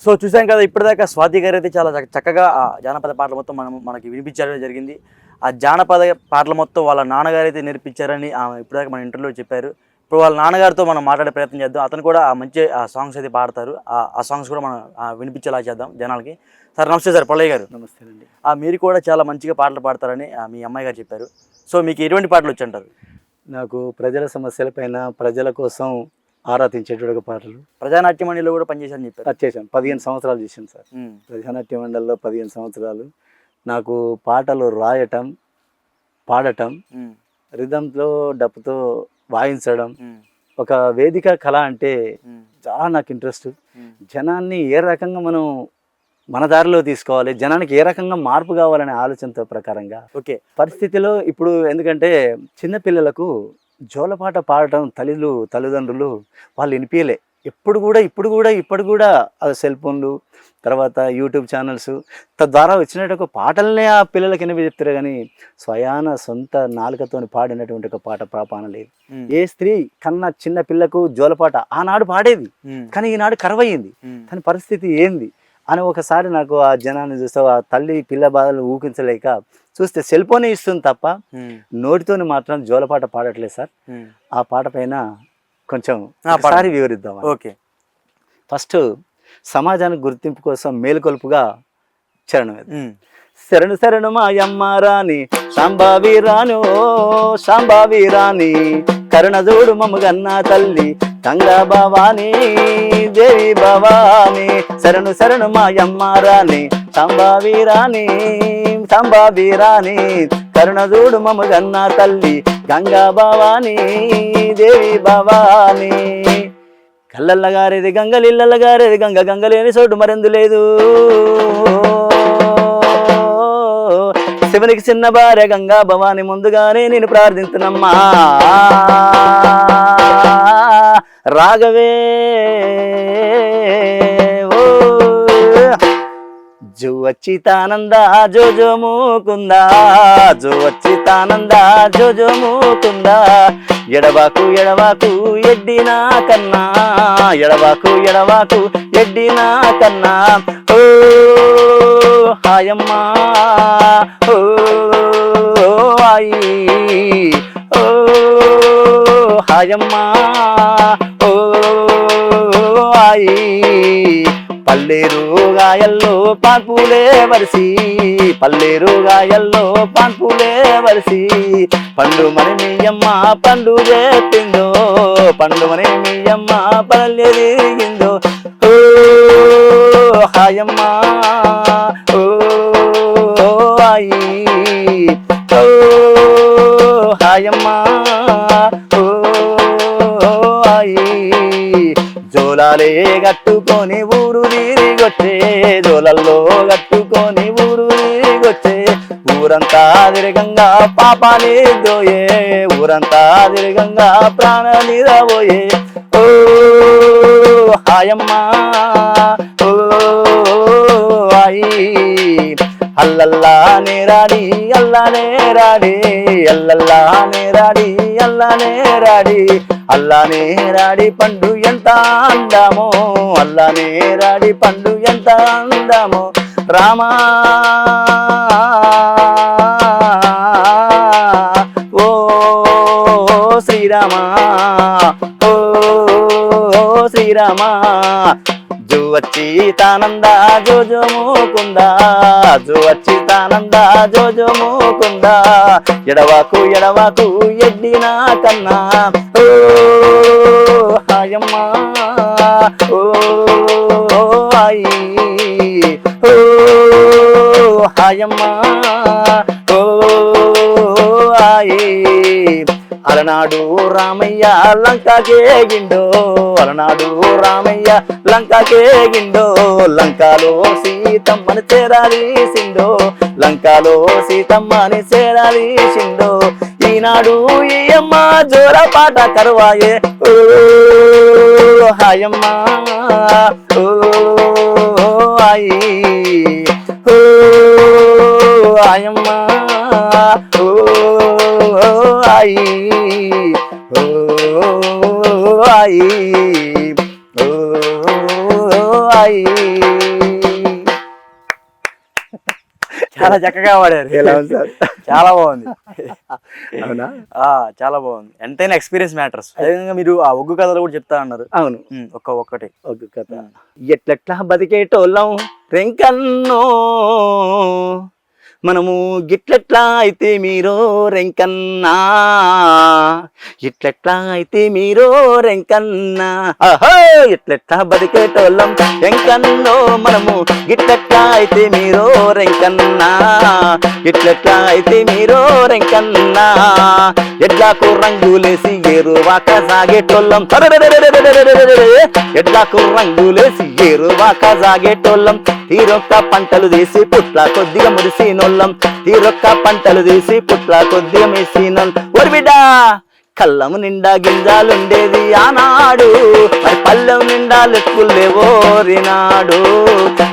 So చూసాం కదా ఇప్పటిదాకా స్వాతి గారు అయితే చాలా చక్కగా ఆ జానపద పాటలు మొత్తం మనకి వినిపించడం జరిగింది. ఆ జానపద పాటలు మొత్తం వాళ్ళ నాన్నగారు అయితే నేర్పించారని ఇప్పటిదాకా మన ఇంటర్వ్యూలో చెప్పారు. ఇప్పుడు వాళ్ళ నాన్నగారితో మనం మాట్లాడే ప్రయత్నం చేద్దాం. అతను కూడా మంచి సాంగ్స్ అయితే పాడతారు. ఆ సాంగ్స్ కూడా మనం వినిపించేలా చేద్దాం జనాలకి. సార్ నమస్తే సార్, పొల్లయ్య గారు. నమస్తే అండి. మీరు కూడా చాలా మంచిగా పాటలు పాడతారని మీ అమ్మాయి గారు చెప్పారు. సో మీకు ఎటువంటి పాటలు వచ్చంటారు? నాకు ప్రజల సమస్యలపైన ప్రజల కోసం ఆరాధించేటువంటి పాటలు. ప్రజానాట్య మండలిలో కూడా పనిచేశారని చెప్పారు. చేశాను, 15 సంవత్సరాలు చేశాను సార్. ప్రజానాట్య మండలిలో 15 సంవత్సరాలు. నాకు పాటలు రాయటం, పాడటం, రిథంలో డప్పుతో వాయించడం, ఒక వేదిక కళ అంటే చాలా నాకు ఇంట్రెస్ట్. జనాన్ని ఏ రకంగా మనం మన దారిలో తీసుకోవాలి, జనానికి ఏ రకంగా మార్పు కావాలనే ఆలోచనతో ప్రకారంగా పరిస్థితిలో ఇప్పుడు ఎందుకంటే చిన్నపిల్లలకు జోలపాట పాడటం తల్లిదండ్రులు వాళ్ళు వినిపించలే. ఇప్పుడు కూడా సెల్ ఫోన్లు, తర్వాత యూట్యూబ్ ఛానల్స్ తద్వారా వచ్చినట్టు ఒక పాటలనే ఆ పిల్లలకి ఎనిమిది చెప్తారు, కానీ స్వయాన సొంత నాలుకతో పాడినటువంటి ఒక పాట ప్రాపాన లేదు. ఏ స్త్రీ కన్నా చిన్న పిల్లకు జోలపాట ఆనాడు పాడేది, కానీ ఈనాడు కరువయ్యింది. తన పరిస్థితి ఏంది అని ఒకసారి నాకు ఆ జనాన్ని చూస్తే ఆ తల్లి పిల్ల బాధలు ఊహించలేక చూస్తే సెల్ ఫోనే ఇస్తుంది తప్ప నోటితోని మాత్రం జోలపాట పాడట్లేదు సార్. ఆ పాట పైన కొంచెం ఒకసారి వివరిద్దాం. ఓకే. ఫస్ట్ సమాజానికి గుర్తింపు కోసం మేలుకొల్పుగా చరణం. శరణు శరణు మాయమ్మ రాణి శాంబావి రాను శాంబావి రాణి కరుణజోడు మమ్మగన్నా తల్లి గంగా భవాని దేవి భవాని. శరణు శరణు మాయమ్మ రాణి శాంబావి రాణి శాంబావి రాణి కరుణజోడు మమ్మగన్నా తల్లి గంగా భవాని దేవి భవాని. కళ్ళల్లగారేది గంగలిల్లగారేది గంగ గంగలేని చోటు మరెందు లేదు. శివునికి చిన్న భార్య గంగా భవాని ముందుగానే నేను ప్రార్థించునమ్మా. రాఘవే ఓ జో అచ్యుతానంద జో జో ముకుందా జో అచ్యుతానంద జో జో ముకుందా. ఎడవాకు ఎడవాకు ఎడ్డినా కన్నా ఎడవాకు ఎడవాకు ఎడ్డినా కన్నా. ఓ హాయమ్మా ఓ ఆయి ఓ హాయమ్మా ఓ ఆయి. పల్లేరు గాయల్లో పాన్పులే వరిసి పల్లేరు గాయల్లో పాన్పులే వరిసి పండు మరి మీయమ్మ పండు చెప్పిందో పండు మరి మీయమ్మ పల్లె తిరిగిందో. ఓ హాయమ్మ ఓ ఆయి ఓ హాయమ్మ ఓ ఆయి. జోలాలే కట్టుకొని ఊరు తిరిగొచ్చే జోలల్లో కట్టుకొని ఊరు తిరిగొచ్చే. ఊరంతా తిరగంగా పాపాని దోయే ఊరంతా తిరగంగా ప్రాణ నిరబోయే. ఓ హాయమ్మ ఓ ఆయి. అల్లల్లా నేరాడి అల్లానే రాడి అల్లల్లా నేరాడి అల్లానే రాడి అల్లానే రాడి పండు ఎంత అందామో అల్లానే రాడి పండు ఎంత అందామో. రామా ఓ శ్రీరామా ఓ శ్రీరామా. జో అచ్యుతానంద జో జో ముకుందా జో అచ్యుతానంద జో జో ముకుందా. ఎడవాకు ఎడవాకు ఎడ్డినా కన్నా. ఓ హాయమ్మ ఓ ఆయి ఓ హాయమ్మ ఓ ఆయి. అలనాడు రామయ్య లంకకేగిండో అలనాడు రామయ్య లంకకేగిండో. లంకలో సీతమ్మని చేరాదీసిండో లంకలో సీతమ్మని చేరాదీసిండో. ఈనాడు ఈ అమ్మ జోర పాట కరువాయే. ఓ హాయమ్మ ఓ ఆయి ఓ ఆయమ్మ ఓ ఆయి ఓ ఆయి ఓ ఆయి. చాలా చక్కగా పాడారు. ఎలా ఉంది సార్? చాలా బాగుంది. అవునా? చాలా బాగుంది. ఎంతైనా ఎక్స్పీరియన్స్ మ్యాటర్స్. అదేవిధంగా మీరు ఆ ఒగ్గు కథలు కూడా చెప్తా అన్నారు. అవును, ఒక్కటి ఒగ్గు కథ. ఎట్లెట్లా బతికేటోళ్ళం రెంకన్నో, మనము గిట్లెట్లా అయితే మీరో రెంకన్నా, ఇట్లెట్లా అయితే మీరో రెంకన్నా, ఆహో ఎట్లెట్లా బతికేటోళ్ళం రెంకన్నో, మనము గిట్లెట్లా అయితే మీరో రెంకన్నా, ఇట్లెట్లా అయితే మీరో రెంకన్నా, ఎడ్లకు రంగులేసి ఏరువాక సాగేటోళ్ళం, ఎడ్లకు రంగులేసి ఏరువాక సాగేటోళ్ళం, తీరొక్క పంటలు తీసి పుట్ల కొద్దిగా మురిసినోళ్ళం, తీరొక్క పంటలు తీసి పుట్ల కొద్దిగా మెరిసినోళ్ళం. ఓరి బిడ్డ కళ్ళము నిండా గింజాలుండేది ఆనాడు, మరి పల్లెము నిండా మెతుకులేవోరినాడు,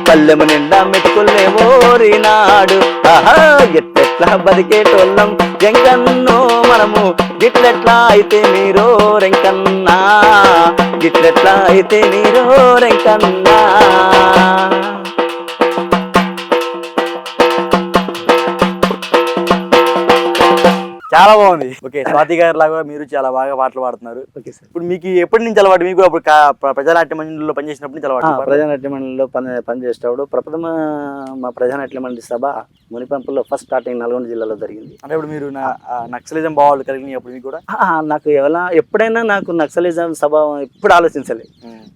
పల్లెము నిండా మెతుకులేవోరినాడు, ఆహా ఎట్లెట్లా బతికేటోళ్ళం రెంకన్నో, మనము గిట్లెట్లా అయితే మీరో రెంకన్నా, గిట్లెట్లా అయితే మీరో రెంకన్నా. చాలా బాగుంది. ఓకే, స్వాతి గారి లాగా మీరు చాలా బాగా పాటలు పాడుతున్నారు. Okay sir. ఇప్పుడు మీకు ఎప్పటి నుంచి అలవాటు? మీకు అప్పుడు ప్రజానాట్య మండలిలో పనిచేసినప్పటి నుంచి అలవాటు? ప్రజానాట్య మండలిలో పనిచేసేటప్పుడు ప్రప్రథమ మా ప్రజానాట్య మండలి సభ మునిపంపులో ఫస్ట్ స్టార్టింగ్ నల్గొండ జిల్లాలో జరిగింది. అంటే ఇప్పుడు మీరు నక్సలిజం భావాలు కలిగినాయి అప్పుడు మీకు కూడా? నాకు ఎప్పుడైనా నాకు నక్సలిజం స్వభావం ఎప్పుడు ఆలోచించలేదు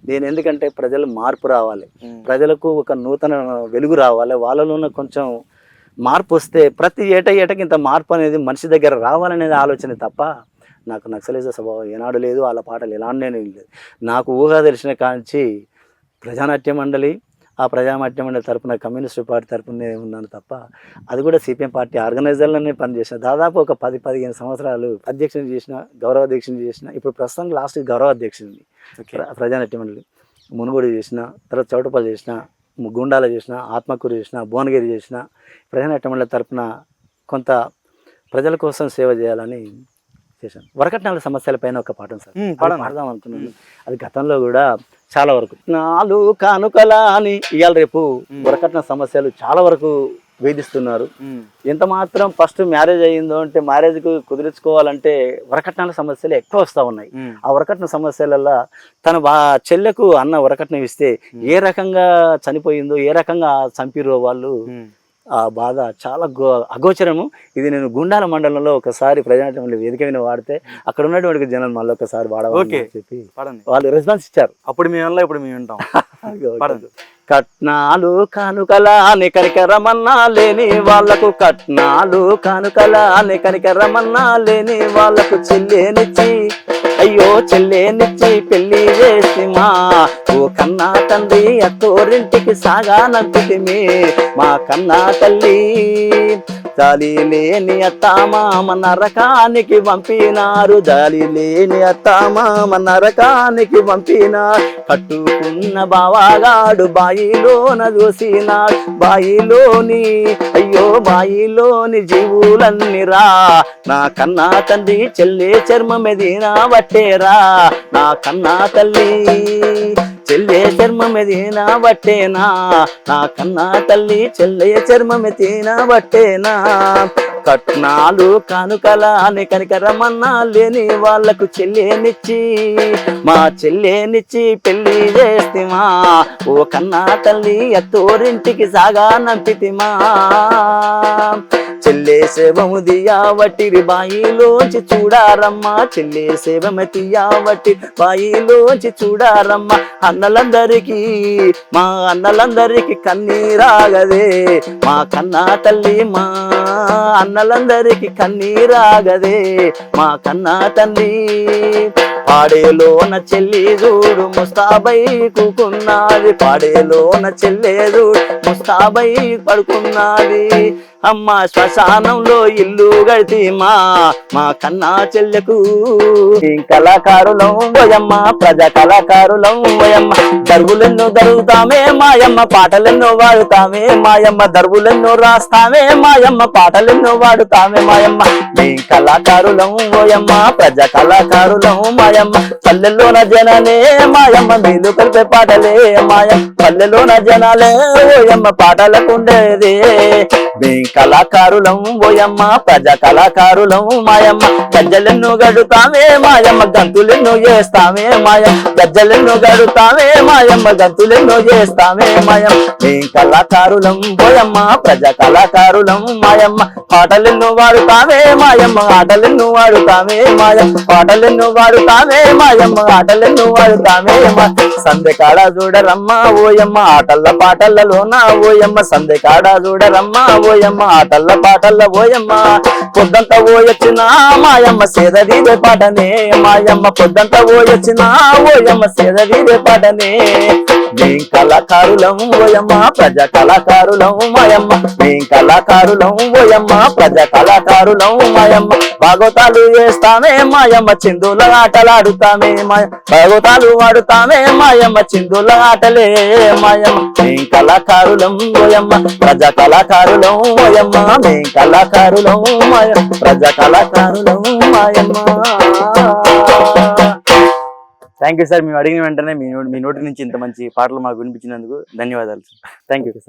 నేను. ఎందుకంటే ప్రజలు మార్పు రావాలి, ప్రజలకు ఒక నూతన వెలుగు రావాలి, వాళ్ళలో ఉన్న కొంచెం మార్పు వస్తే ప్రతి ఏటకి ఇంత మార్పు అనేది మనిషి దగ్గర రావాలనేది ఆలోచన తప్ప నాకు నక్సలిజ స్వభావం ఏనాడు లేదు. వాళ్ళ పాటలు ఎలాంటి లేదు. నాకు ఊహ తెలిసిన కాంచి ప్రజానాట్య మండలి, ఆ ప్రజానాట్య మండలి తరపున కమ్యూనిస్ట్ పార్టీ తరపునే ఉన్నాను తప్ప, అది కూడా సిపిఎం పార్టీ ఆర్గనైజర్లోనే పనిచేసిన. దాదాపు ఒక 10-15 సంవత్సరాలు అధ్యక్షుని చేసిన, గౌరవ అధ్యక్షుని చేసిన. ఇప్పుడు ప్రస్తుతం లాస్ట్ గౌరవ అధ్యక్షుని ప్రజానాట్య మండలి. మునుగోడు చేసిన, తర్వాత చౌటపల్లి చేసిన, గుండాల చేసిన, ఆత్మకూరు చేసిన, భువనగిరి చేసిన. ప్రజానాట్య మండలి తరపున కొంత ప్రజల కోసం సేవ చేయాలని చేశాను. వరకట్నాల సమస్యలపైన ఒక పాఠం సార్ పాడదాం అనుకున్నాను. అది గతంలో కూడా చాలా వరకు నాలు కానుకల అని ఇవాళ రేపు వరకట్న సమస్యలు చాలా వరకు వేధిస్తున్నారు. ఎంత మాత్రం ఫస్ట్ మ్యారేజ్ అయ్యిందో అంటే మ్యారేజ్కు కుదిరించుకోవాలంటే వరకట్నాల సమస్యలు ఎక్కువ వస్తూ ఉన్నాయి. ఆ వరకట్న సమస్యలలో తన చెల్లెకు అన్న వరకట్నం ఇస్తే ఏ రకంగా చనిపోయిందో, ఏ రకంగా చంపిరో వాళ్ళు, ఆ బాధ చాలా అగోచరము. ఇది నేను గుండాల మండలంలో ఒకసారి ప్రజానాట్య మండలి వేదిక మీద వాడితే అక్కడ ఉన్నటువంటి జనం మళ్ళీ ఒకసారి వాడవాలి చెప్పి వాళ్ళు రెస్పాన్స్ ఇచ్చారు. అప్పుడు మేము ఇప్పుడు మేము వింటాం. కట్నాలు కానుకలా కనికరమన్నా లేని వాళ్లకు, కట్నాలు కానుకలా కనికరమన్నా లేని వాళ్లకు, చెల్లేనిచ్చి అయ్యో చెల్లేనిచ్చి పెళ్లి చేసిమా, ఓ కన్నా తండ్రి అత్తోరింటికి సాగానంపితిమి, మా కన్నా తల్లి జాలి లేని అత్తామామ నరకానికి పంపినారు, జాలి లేని అత్తామామ నరకానికి పంపినారు, కట్టుకున్న బావాగాడు బాయిలోన చూసినాడు, బాయిలోని అయ్యో బాయిలోని జీవులన్నీ రా, నా కన్నా తండ్రి చెల్లె చర్మమెదినా బట్టేరా, నా కన్నా తల్లి చెల్లె చర్మమెదినా బట్టేనా, నా కన్నా తల్లి చెల్లె చర్మమెదినా బట్టేనా, కట్నాలు కానుకలా కనికరమన్నా లేని వాళ్లకు చెల్లెనిచ్చి, మా చెల్లెనిచ్చి పెళ్లి చేస్తిమా, ఓ కన్నా తల్లి అత్తోరింటికి సాగానంపితిమా, చెల్లె సేవము దియావటిరి బాయిలోంచి చూడారమ్మా, చెల్లె సేవము తీయావటి బాయిలోంచి చూడారమ్మా, అన్నలందరికీ మా అన్నలందరికీ కన్నీరాగదే, మా కన్నా తల్లి మా అన్నలందరికీ కన్నీరాగదే, మా కన్నా తల్లి, పాడేలోన చెల్లి చూడు ముస్తాబై కూకున్నది, పాడేలోన చెల్లె చూడు ముస్తాబై పడుకున్నది, అమ్మ శ్మశానంలో ఇల్లు గడితీమా మా కన్నా చెల్లెకు కళాకారులం ఓయమ్మ ప్రజా కళాకారులం ఓయమ్మ దర్వులెన్నో దరుగుతామే మాయమ్మ పాటలెన్నో వాడుతామే మాయమ్మ దర్వులెన్నో రాస్తామే మాయమ్మ పాటలెన్నో వాడుతామే మాయమ్మ మేం కళాకారులం ఓయమ్మ ప్రజా కళాకారులం మాయమ్మ పల్లెల్లోన జనాలే మాయమ్మ మీలు కలిపే పాటలే మాయమ్మ పల్లెలోన జనాలే ఓయమ్మ పాటలకుండేదే మేం కళాకారులం ఓయమ్మ ప్రజా కళాకారులం మాయమ్మ గజ్జలెన్నో గడుతామే మాయమ్మ గంతులెన్నో చేస్తామే మాయమ్మ గజ్జలెన్నో గడుతామే మాయమ్మ గంతులెన్నో చేస్తామే మాయమ్మ మేం కళాకారులం ఓయమ్మ ప్రజా కళాకారులం మాయమ్మ పాటలెన్నో వాడుతామే మాయమ్మ ఆటలెన్నో వాడుతామే మాయమ్మ పాటలెన్నో వాడుతామే మాయమ్మ ఆటలెన్నో వాడుతామే సందె కాడ చూడరమ్మ ఓయమ్మ ఆటల్ల పాటలలోన ఓయమ్మ సందె కాడ చూడరమ్మ ఓయమ్మ ఆటల్ల పాటల్ల ఓయమ్మ పొద్దంతా ఓయొచ్చిన మాయమ్మ సేదరీదే పాటనే మాయమ్మ పొద్దంతా ఓయొచ్చిన ఓయమ్మ సేదరీదే పాటనే మేం కళాకారులం ఓయమ్మ ప్రజా కళాకారులం మాయమ్మ మేం కళాకారులం ఓయమ్మ ప్రజా కళాకారులం మాయమ్మ భాగవతాలు వేస్తామే మాయమ్మ చిందుల ఆటలాడుతామే మాయ భాగవతాలు వాడుతామే మాయమ్మ చిందుల ఆటలే మాయమ్మ మేం కళాకారులం ఓయమ్మ ప్రజా కళాకారులం ఓయమ్మ మేం కళాకారులం మాయమ్మ ప్రజా కళాకారులం మాయమ్మ. Thank you sir. మేము అడిగిన వెంటనే మీ నోటి నుంచి ఇంత మంచి పాటలు మాకు వినిపించినందుకు ధన్యవాదాలు సార్. Thank you sir.